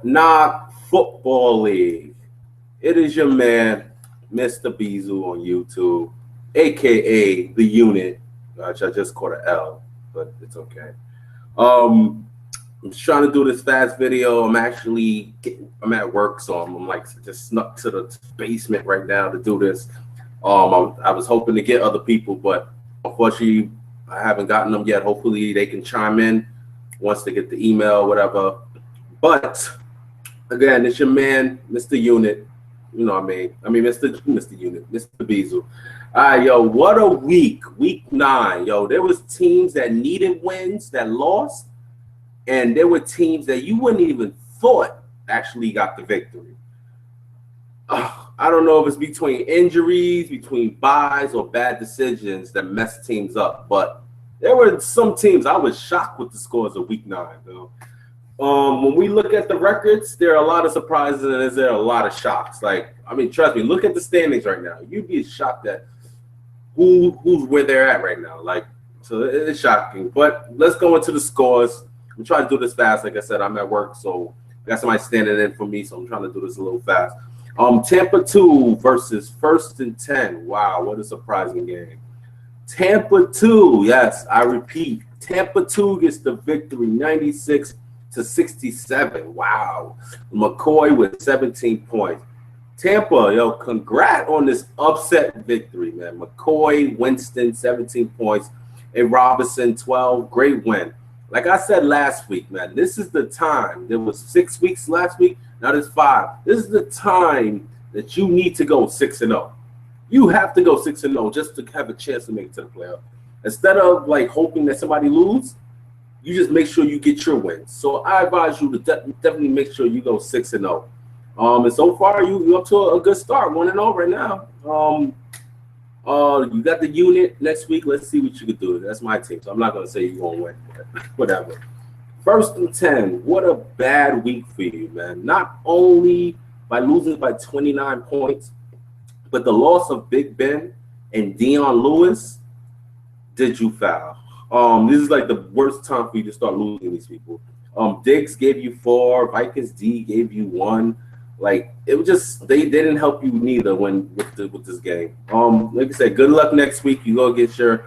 Knock Football League. It is your man, Mr. Beazle on YouTube, aka The Unit. Which I just caught an L, but it's okay. Um, I'm just trying to do this fast video. I'm at work, so I'm like just snuck to the basement right now to do this. I was hoping to get other people, but unfortunately, I haven't gotten them yet. Hopefully, they can chime in once they get the email, whatever. But again, it's your man, Mr. Unit. You know what I mean? Mr. Unit, Mr. Beazle. All right, yo, what a week. Week 9. Yo, there was teams that needed wins that lost, and there were teams that you wouldn't even thought actually got the victory. I don't know if it's between injuries, between buys, or bad decisions that messed teams up, but there were some teams I was shocked with the scores of week 9, though. When we look at the records, there are a lot of surprises and there are a lot of shocks. Like, I mean, trust me, look at the standings right now. You'd be shocked at who's where they're at right now. Like, so it's shocking. But let's go into the scores. I'm trying to do this fast. Like I said, I'm at work, so I got somebody standing in for me, so I'm trying to do this a little fast. Tampa 2 versus First and 10. Wow, what a surprising game. Tampa 2, yes, I repeat, Tampa 2 gets the victory, 96-67. Wow. McCoy with 17 points. Tampa, yo, congrats on this upset victory, man. McCoy, Winston, 17 points. A Robinson, 12. Great win. Like I said last week, man, this is the time. There was 6 weeks last week. Now there's 5. This is the time that you need to go 6-0. You have to go 6-0 just to have a chance to make it to the playoff. Instead of like hoping that somebody lose, you just make sure you get your wins. So I advise you to definitely make sure you go 6-0. And so far you're up to a good start, 1-0 right now. You got the Unit next week. Let's see what you can do. That's my team, so I'm not gonna say you're gonna win. Whatever. First and 10. What a bad week for you, man. Not only by losing by 29 points, but the loss of Big Ben and Dion Lewis did you foul. This is like the worst time for you to start losing these people. Diggs gave you 4, Vikings D gave you 1. Like, it was just they didn't help you neither with this game. Like I said, good luck next week. You go against your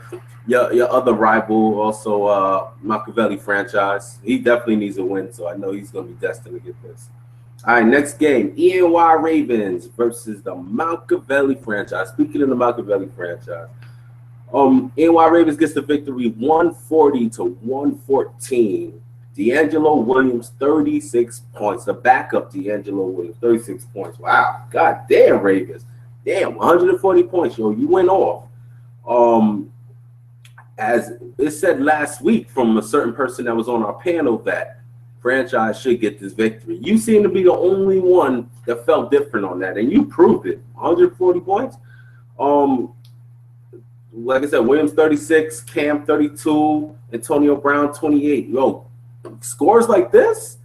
other rival, also Machiavelli franchise. He definitely needs a win, so I know he's gonna be destined to get this. All right, next game, ENY Ravens versus the Machiavelli franchise. Speaking of the Machiavelli franchise, ENY Ravens gets the victory 140-114. D'Angelo Williams, 36 points. The backup D'Angelo Williams, 36 points. Wow. God damn, Ravens. Damn, 140 points, yo. You went off. As it said last week from a certain person that was on our panel that franchise should get this victory. You seem to be the only one that felt different on that, and you proved it. 140 points. Like I said, Williams 36, Cam 32, Antonio Brown 28. Yo, scores like this,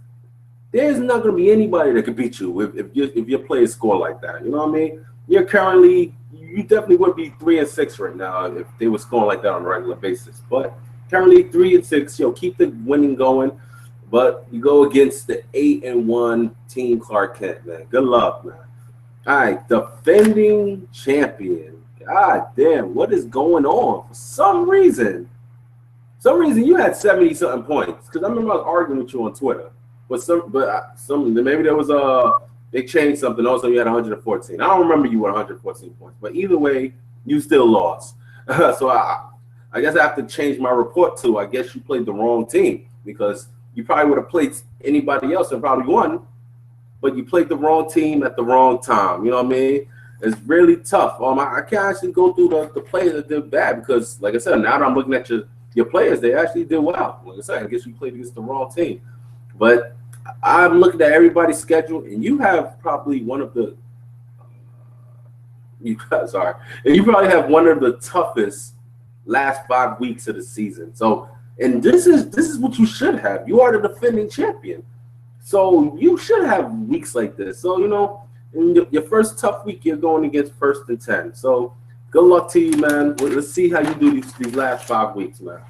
there's not going to be anybody that can beat you if your players score like that. You know what I mean? You definitely would be 3-6 right now if they were scoring like that on a regular basis. But currently 3-6. Yo, keep the winning going. But you go against the 8-1 Team Clark Kent, man. Good luck, man. All right, defending champion. God damn, what is going on? For some reason you had 70-something points. Because I remember I was arguing with you on Twitter. But maybe there was they changed something. Also, you had 114. I don't remember you with 114 points. But either way, you still lost. So I guess I have to change my report to, I guess you played the wrong team. Because you probably would have played anybody else and probably won. But you played the wrong team at the wrong time. You know what I mean? It's really tough. I can't actually go through the players that did bad because, like I said, now that I'm looking at your players, they actually did well. Like I said, I guess you played against the wrong team. But I'm looking at everybody's schedule, and you have probably one of the you probably have one of the toughest last 5 weeks of the season. So, and this is what you should have. You are the defending champion, so you should have weeks like this. So, you know, in your first tough week, you're going against First and 10. So, good luck to you, man. Let's see how you do these last 5 weeks, man.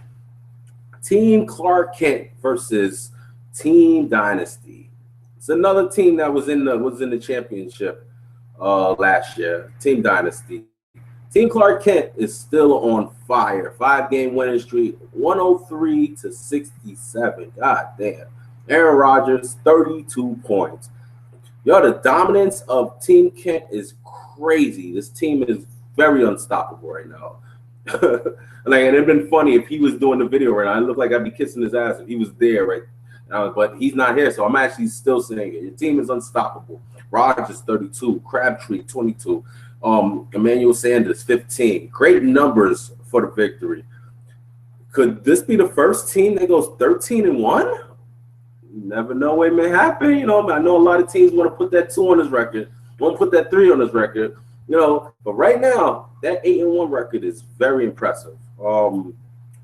Team Clark Kent versus Team Dynasty. It's another team that was in the championship last year. Team Dynasty. Team Clark Kent is still on fire. 5-game winning streak, 103-67. God damn. Aaron Rodgers, 32 points. Yo, the dominance of Team Kent is crazy. This team is very unstoppable right now. Like, and it'd been funny if he was doing the video right now. It looked like I'd be kissing his ass if he was there, right? But he's not here, so I'm actually still saying it. Your team is unstoppable. Rodgers, 32. Crabtree, 22. Emmanuel Sanders, 15. Great numbers for the victory. Could this be the first team that goes 13-1? You never know what may happen. You know, I know a lot of teams want to put that 2 on his record, want to put that 3 on his record. You know, but right now, that 8-1 record is very impressive.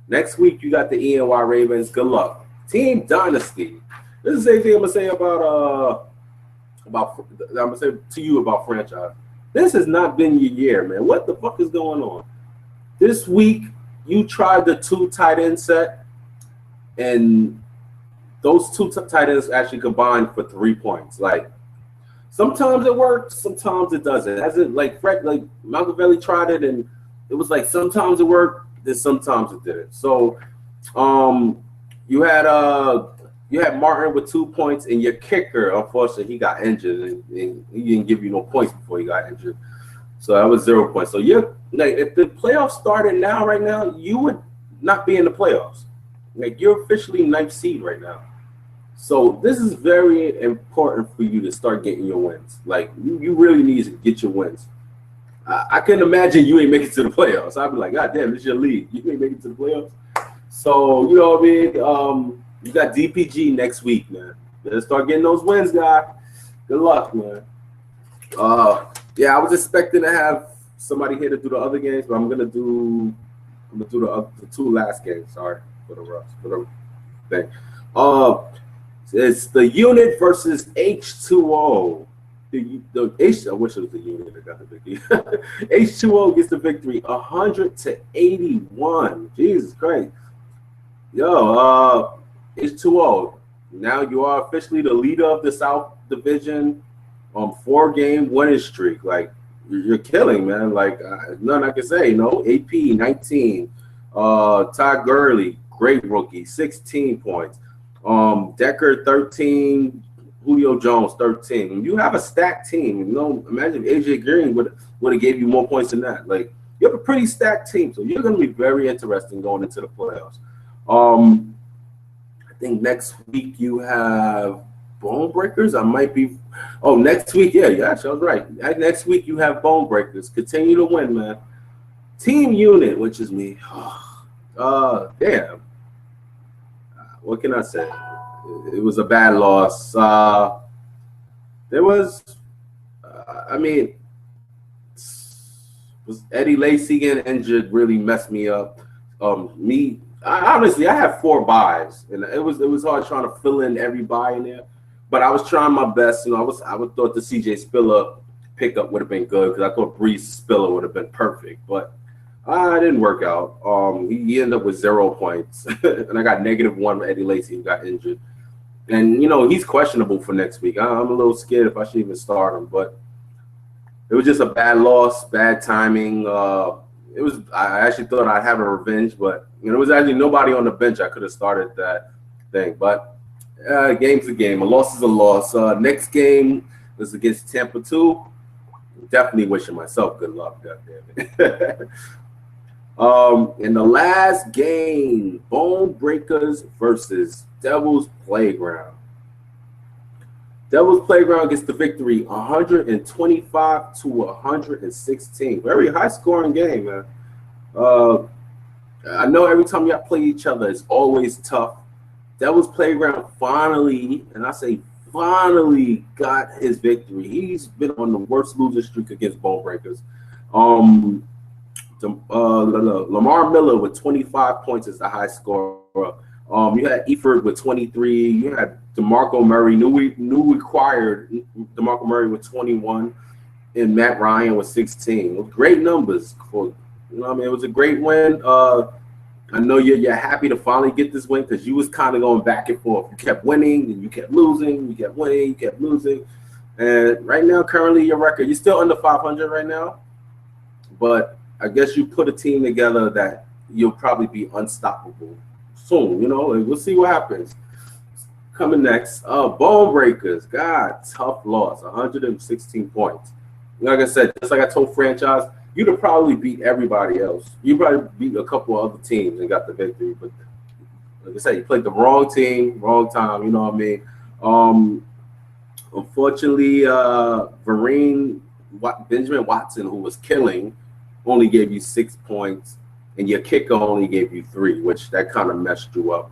Next week, you got the E&Y Ravens. Good luck. Team Dynasty. This is the same thing I'm gonna say about I'm gonna say to you about franchise. This has not been your year, man. What the fuck is going on? This week, you tried the 2 tight end set, and those 2 tight ends actually combined for 3 points. Like, sometimes it works, sometimes it doesn't. As it like Machiavelli tried it, and it was like sometimes it worked, then sometimes it didn't. So, you had Martin with 2 points, and your kicker, unfortunately, he got injured, and he didn't give you no points before he got injured. So that was 0 points. So you're like, if the playoffs started right now, you would not be in the playoffs. Like, you're officially 9th seed right now. So this is very important for you to start getting your wins. Like, you really need to get your wins. I couldn't imagine you ain't make it to the playoffs. I'd be like, God damn, this is your league. You ain't make it to the playoffs. So, you know what I mean? You got DPG next week, man. Better start getting those wins, guy. Good luck, man. Yeah, I was expecting to have somebody here to do the other games, but I'm gonna do the 2 last games. Sorry for the thing. It's the unit versus H2O. I wish it was the unit that got the victory. H2O gets the victory, 100-81. Jesus Christ. Yo, H2O. Now you are officially the leader of the South Division. 4-game winning streak. Like, you're killing, man. Like, nothing I can say. You know, AP 19. Todd Gurley, great rookie, 16 points. Decker 13. Julio Jones 13. When you have a stacked team, you know, imagine if AJ Green would have gave you more points than that. Like, you have a pretty stacked team, so you're going to be very interesting going into the playoffs. I think next week you have Bone Breakers. I might be. Oh, next week, yeah, actually, I was right. Next week you have Bone Breakers. Continue to win, man. Team Unit, which is me. Damn. What can I say? It was a bad loss. There was, I mean, was Eddie Lacy getting injured really messed me up. Honestly, I had 4 buys, and it was hard trying to fill in every buy in there. But I was trying my best. You know, I would thought the CJ Spiller pickup would have been good because I thought Brees Spiller would have been perfect, but it didn't work out. He ended up with 0 points, and I got -1 with Eddie Lacy, who got injured. And, you know, he's questionable for next week. I'm a little scared if I should even start him, but it was just a bad loss, bad timing. I actually thought I'd have a revenge, but, you know, there was actually nobody on the bench. I could have started that thing, but game's a game. A loss is a loss. Next game was against Tampa 2. Definitely wishing myself good luck, goddammit. In the last game, Bone Breakers versus Devil's Playground. Devil's Playground gets the victory, 125-116. Very high scoring game, man. I know every time y'all play each other, it's always tough. Devil's Playground finally, and I say finally, got his victory. He's been on the worst losing streak against Bone Breakers. Lamar Miller with 25 points is the high scorer. You had Eford with 23. You had DeMarco Murray, new acquired DeMarco Murray with 21, and Matt Ryan with 16. Great numbers for, you know what I mean? It was a great win. I know you're happy to finally get this win because you was kind of going back and forth. You kept winning, and you kept losing. You kept winning, you kept losing. And right now, currently, your record, you're still under 500 right now. But I guess you put a team together that you'll probably be unstoppable soon. You know, and we'll see what happens. Coming next, Bone Breakers. God, tough loss, 116 points. Like I said, just like I told Franchise, you'd have probably beat everybody else. You probably beat a couple of other teams and got the victory. But like I said, you played the wrong team, wrong time. You know what I mean? Unfortunately, Benjamin Watson, who was killing, only gave you 6 points, and your kicker only gave you 3, which that kind of messed you up.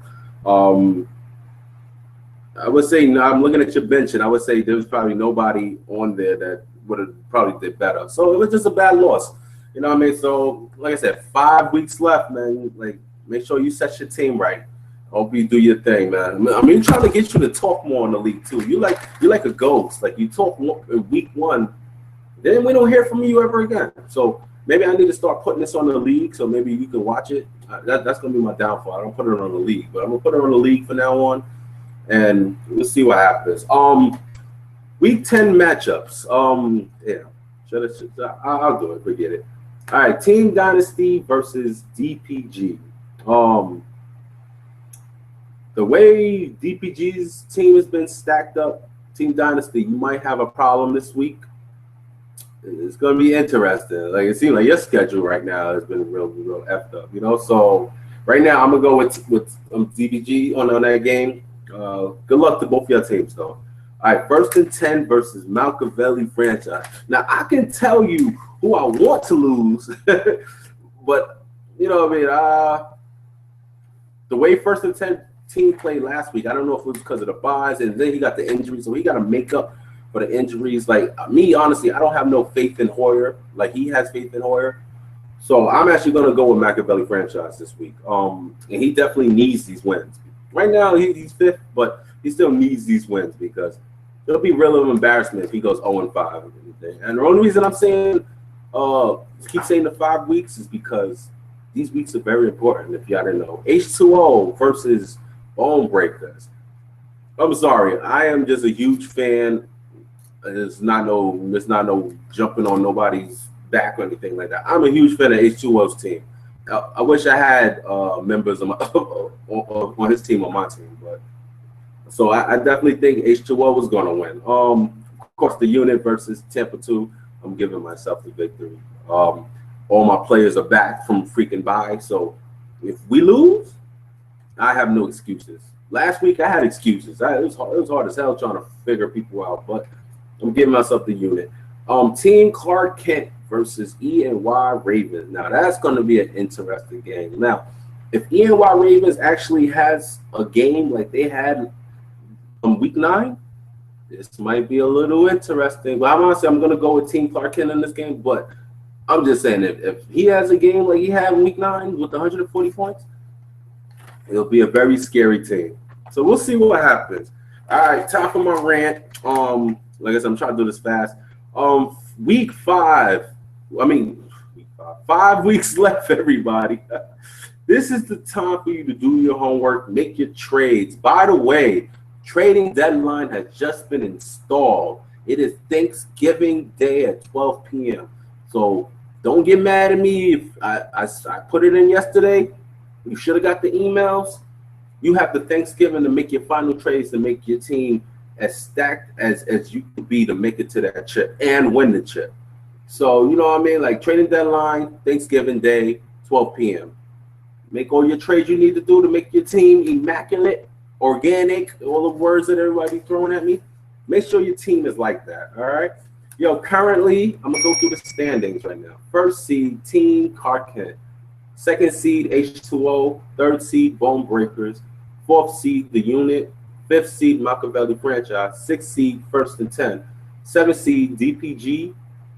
I would say, no, I'm looking at your bench, and I would say there was probably nobody on there that would have probably did better. So it was just a bad loss. You know what I mean? So, like I said, 5 weeks left, man. Like, make sure you set your team right. Hope you do your thing, man. I mean, trying to get you to talk more in the league too. You're like a ghost. Like you talk more in week 1, then we don't hear from you ever again. So maybe I need to start putting this on the league, so maybe you can watch it. That's gonna be my downfall. I don't put it on the league, but I'm gonna put it on the league from now on, and we'll see what happens. Week 10 matchups. Yeah, I'll do it. Forget it. All right, Team Dynasty versus DPG. The way DPG's team has been stacked up, Team Dynasty, you might have a problem this week. It's going to be interesting. Like it seems like your schedule right now has been real effed up, you know. So right now I'm gonna go with DPG on that game. Good luck to both your teams, though. All right, 1st and 10 versus Machiavelli Franchise. Now I can tell you who I want to lose, but you know what I mean. The way 1st and 10 team played last week, I don't know if it was because of the buys, and then he got the injuries, so he got to make up for the injuries. Like me, honestly, I don't have no faith in Hoyer. Like he has faith in Hoyer, so I'm actually going to go with Machiavelli Franchise this week. And he definitely needs these wins. Right now, he's 5th, but he still needs these wins because it'll be real of embarrassment if he goes 0-5. And the only reason I'm saying keep saying the 5 weeks is because these weeks are very important. If y'all didn't know, H2O versus Bone Breakers. I'm sorry, I am just a huge fan. It's not no jumping on nobody's back or anything like that. I'm a huge fan of H2O's team. I wish I had members of on his team on my team, but so I definitely think H2O was going to win. Of course, the unit versus Tampa 2. I'm giving myself the victory. All my players are back from freaking bye, so if we lose, I have no excuses. Last week I had excuses. It was hard as hell trying to figure people out, but I'm giving myself the unit. Team Clark Kent versus E&Y Ravens. Now that's going to be an interesting game. Now, if E&Y Ravens actually has a game like they had on week 9, this might be a little interesting. But honestly, I'm going to go with Team Clark Kent in this game. But I'm just saying, if he has a game like he had in week 9 with 140 points, it'll be a very scary team. So we'll see what happens. All right, time for my rant. Like I said, I'm trying to do this fast. Week 5. Week 5. 5 weeks left, everybody. This is the time for you to do your homework, make your trades. By the way, trading deadline has just been installed. It is Thanksgiving Day at 12 p.m. So don't get mad at me if I put it in yesterday. You should have got the emails. You have the Thanksgiving to make your final trades to make your team as stacked as you could be to make it to that chip and win the chip. So, you know what I mean? Like trading deadline, Thanksgiving Day, 12 p.m. Make all your trades you need to do to make your team immaculate, organic, all the words that everybody throwing at me. Make sure your team is like that, all right? Yo, currently, I'm going to go through the standings right now. 1st seed, Team Clark Kent. 2nd seed, H2O. 3rd seed, Bone Breakers. 4th seed, The Unit. 5th seed, Machiavelli Franchise. 6th seed, 1st and 10. 7th seed, DPG.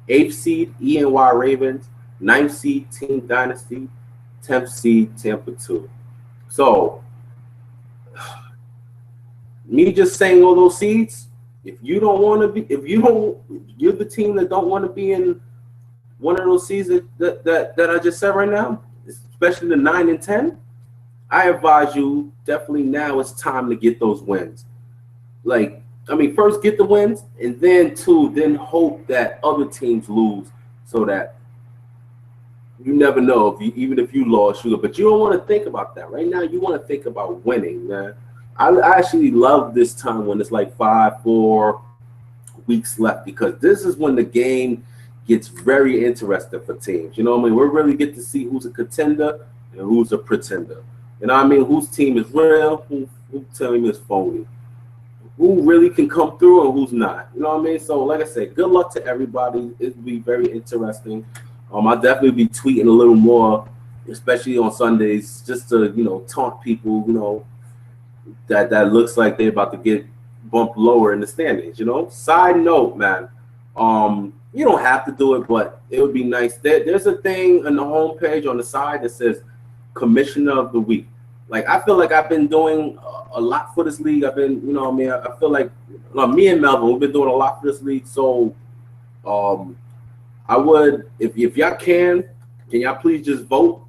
8th seed, E&Y Ravens. 9th seed, Team Dynasty. 10th seed, Tampa 2. So, me just saying all those seeds, if you don't want to be, you're the team that don't want to be in one of those seeds that I just said right now, especially the 9 and 10, I advise you definitely now it's time to get those wins. Like, I mean, first get the wins, and then two, then hope that other teams lose, so that you never know if you, even if you lost, sugar. But you don't want to think about that right now. You want to think about winning, man. I actually love this time when it's like 5-4 weeks left, because this is when the game gets very interesting for teams. You know what I mean? We really get to see who's a contender and who's a pretender. You know what I mean? Whose team is real, who team is phony, who really can come through and who's not. You know what I mean? So like I said, good luck to everybody. It'll be very interesting. I'll definitely be tweeting a little more, especially on Sundays, just to, you know, taunt people, you know, that looks like they're about to get bumped lower in the standings, you know. Side note, man, you don't have to do it, but it would be nice. There's a thing on the homepage on the side that says Commissioner of the Week. Like, I feel like I've been doing a lot for this league. I've been, you know, I mean, I feel like me and Melvin, we've been doing a lot for this league. So, I would, if y'all can y'all please just vote?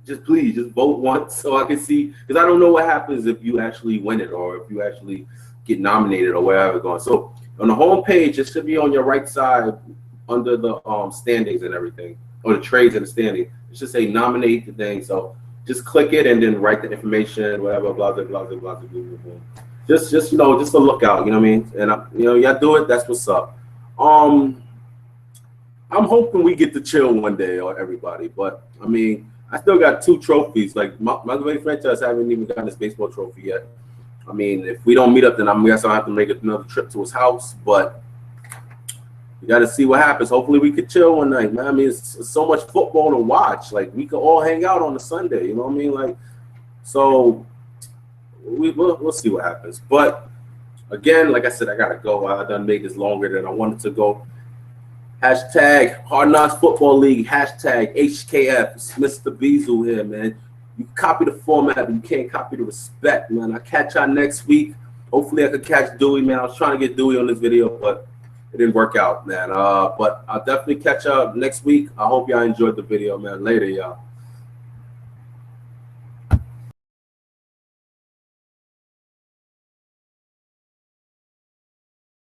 Just please, just vote once so I can see, because I don't know what happens if you actually win it or if you actually get nominated or wherever going. So on the home page, it should be on your right side under the standings and everything, or the trades and the standing. It should say nominate the thing. So just click it and then write the information, whatever, blah blah blah blah blah blah. Blah. Just you know, just a lookout. You know what I mean? And you know, y'all do it. That's what's up. I'm hoping we get to chill one day, or everybody. But I mean, I still got 2 trophies. Like my great franchise haven't even gotten his baseball trophy yet. I mean, if we don't meet up, then I guess I'll have to make another trip to his house. But we got to see what happens. Hopefully, we could chill one night, man. I mean, it's so much football to watch. Like, we could all hang out on a Sunday. You know what I mean? Like, so we'll see what happens. But again, like I said, I gotta go. I done made this longer than I wanted to go. Hashtag Hard Knocks Football League. Hashtag HKF. It's Mr. Beazle here, man. You copy the format, but you can't copy the respect, man. I'll catch y'all next week. Hopefully, I could catch Dewey, man. I was trying to get Dewey on this video, but it didn't work out, man. But I'll definitely catch y'all next week. I hope y'all enjoyed the video, man. Later, y'all.